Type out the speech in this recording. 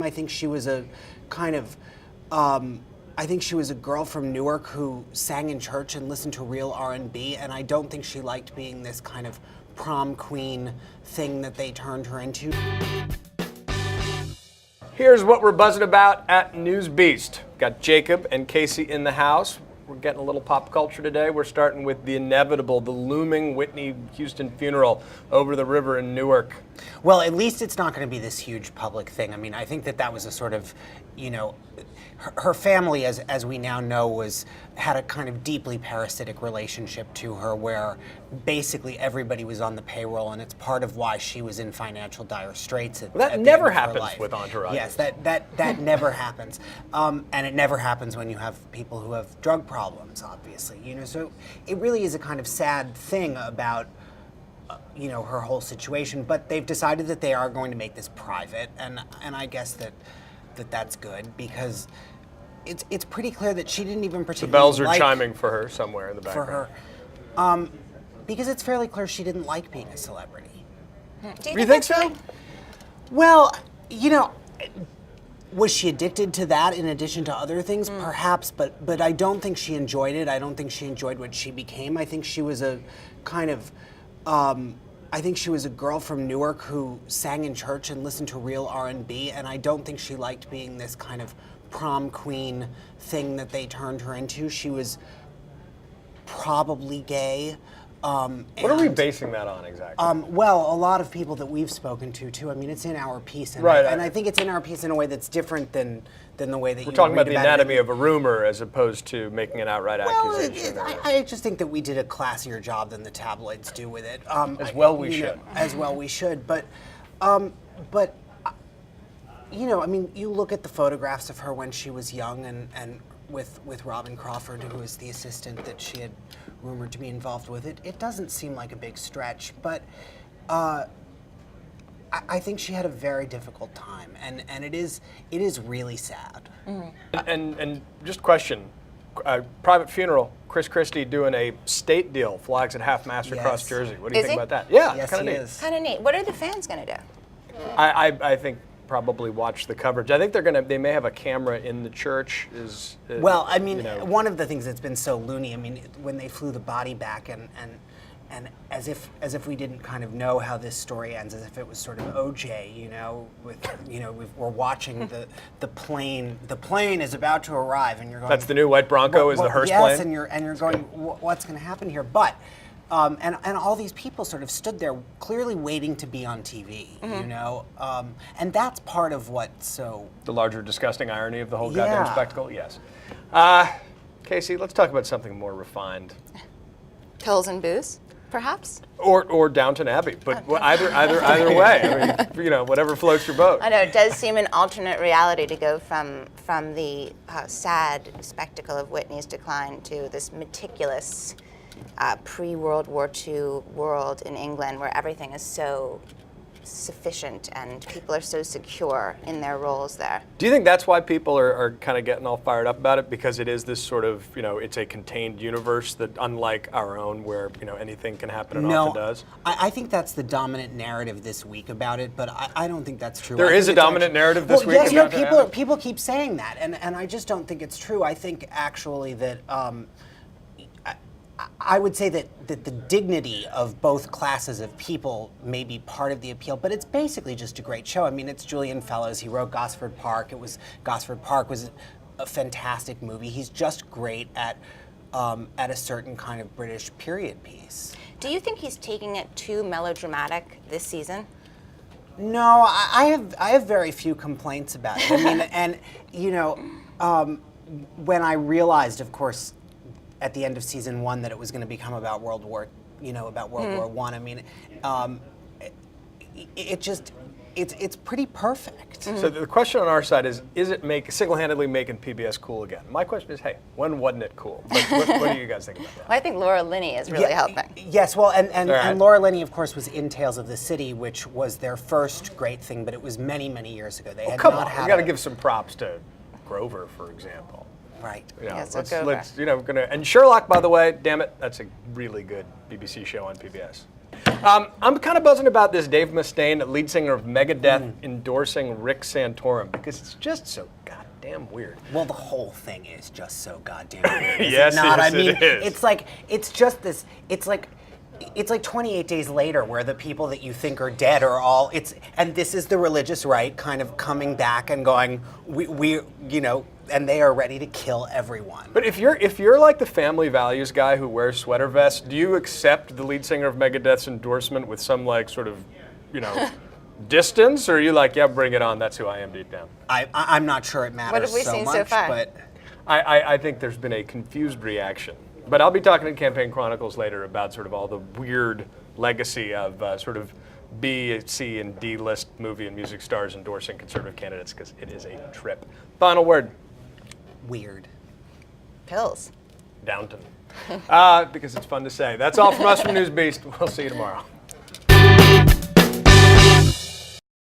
I think she was a kind of, I think she was a girl from Newark who sang in church and listened to real R&B, and I don't think she liked being this kind of prom queen thing that they turned her into. Here's what we're buzzing about at News Beast. Got Jacob and Casey in the house. We're getting a little pop culture today. We're starting with the inevitable, the looming Whitney Houston funeral over the river in Newark. Well, at least it's not going to be this huge public thing. I mean, I think that was a sort of, you know, her family, as we now know, had a kind of deeply parasitic relationship to her, where basically everybody was on the payroll, and it's part of why she was in financial dire straits. That never happens with Entourage. Yes, that never happens, and it never happens when you have people who have drug problems, obviously. You know, so it really is a kind of sad thing about, you know, her whole situation. But they've decided that they are going to make this private, and I guess that's good, because it's pretty clear that she didn't even particularly The bells are chiming for her somewhere in the background. For her. Because it's fairly clear she didn't like being a celebrity. Do you think so? Well, you know, was she addicted to that in addition to other things? Perhaps, but I don't think she enjoyed it. I don't think she enjoyed what she became. I think she was a kind of, I think she was a girl from Newark who sang in church and listened to real R&B, and I don't think she liked being this kind of prom queen thing that they turned her into. She was probably gay. What are we basing that on exactly? Well, a lot of people that we've spoken to, too. I mean, it's in our piece, and, right, and I think it's in our piece in a way that's different than the way that we're talking about the anatomy it. of a rumor as opposed to making an outright accusation. I just think that we did a classier job than the tabloids do with it. As well we should. As well we should. But, you know, I mean, you look at the photographs of her when she was young and with Robin Crawford, who was the assistant that she had rumored to be involved with. It doesn't seem like a big stretch, but I think she had a very difficult time, and it is really sad. Mm-hmm. And just question, private funeral, Chris Christie doing a state deal, flags at half-mast across Jersey. What do you think about that? Yeah, yes, kind of neat. is. Kind of neat. What are the fans going to do? I think probably watch the coverage. I think they may have a camera in the church. Well, I mean, you know, one of the things that's been so loony, I mean, when they flew the body back and as if we didn't kind of know how this story ends, as if it was sort of OJ, you know, with, you know, we're watching the plane is about to arrive, and you're going, that's the new white Bronco, is the hearse plane? Yes, and you're going, what's going to happen here? But and all these people sort of stood there clearly waiting to be on TV, you know, and that's part of what's so... The larger disgusting irony of the whole goddamn spectacle, yes. Casey, let's talk about something more refined. Pills and booze, perhaps? Or Downton Abbey, but either way. I mean, you know, whatever floats your boat. I know, it does seem an alternate reality to go from the sad spectacle of Whitney's decline to this meticulous pre-World War II world in England, where everything is so sufficient and people are so secure in their roles there. Do you think that's why people are kind of getting all fired up about it? Because it is this sort of, you know, it's a contained universe that, unlike our own, where, you know, anything can happen and often does? I think that's the dominant narrative this week about it, but I don't think that's true. There is a dominant narrative this week? Yes, no, people keep saying that, and I just don't think it's true. I think actually that I would say that the dignity of both classes of people may be part of the appeal, but it's basically just a great show. I mean, it's Julian Fellowes. He wrote Gosford Park. Gosford Park was a fantastic movie. He's just great at a certain kind of British period piece. Do you think he's taking it too melodramatic this season? No, I have very few complaints about it. I mean, and you know, when I realized, of course, at the end of season 1 that it was going to become about World War I. I mean, it's pretty perfect. So the question on our side is it single-handedly making PBS cool again? My question is, hey, when wasn't it cool? What do you guys think about that? Well, I think Laura Linney is really helping. Yes, well, and Laura Linney, of course, was in Tales of the City, which was their first great thing, but it was many, many years ago. They had come not on, had you got to give some props to Grover, for example. Right. You know, Yes, let's and Sherlock, by the way, damn it, that's a really good BBC show on PBS. I'm kind of buzzing about this Dave Mustaine, lead singer of Megadeth, endorsing Rick Santorum because it's just so goddamn weird. Well, the whole thing is just so goddamn weird. Is Yes, it not? yes, I mean, it is. it's like it's just this. It's like 28 days later, where the people that you think are dead are all. And this is the religious right kind of coming back and going. We and they are ready to kill everyone. But if you're like the family values guy who wears sweater vests, do you accept the lead singer of Megadeth's endorsement with some like sort of, distance, or are you like, yeah, bring it on? That's who I am deep down. I'm not sure it matters What have we so seen much, so far? but I think there's been a confused reaction. But I'll be talking in Campaign Chronicles later about sort of all the weird legacy of sort of B, C, and D list movie and music stars endorsing conservative candidates because it is a trip. Final word. weird. Pills. Downton. Because it's fun to say. That's all from us from News Beast. We'll see you tomorrow.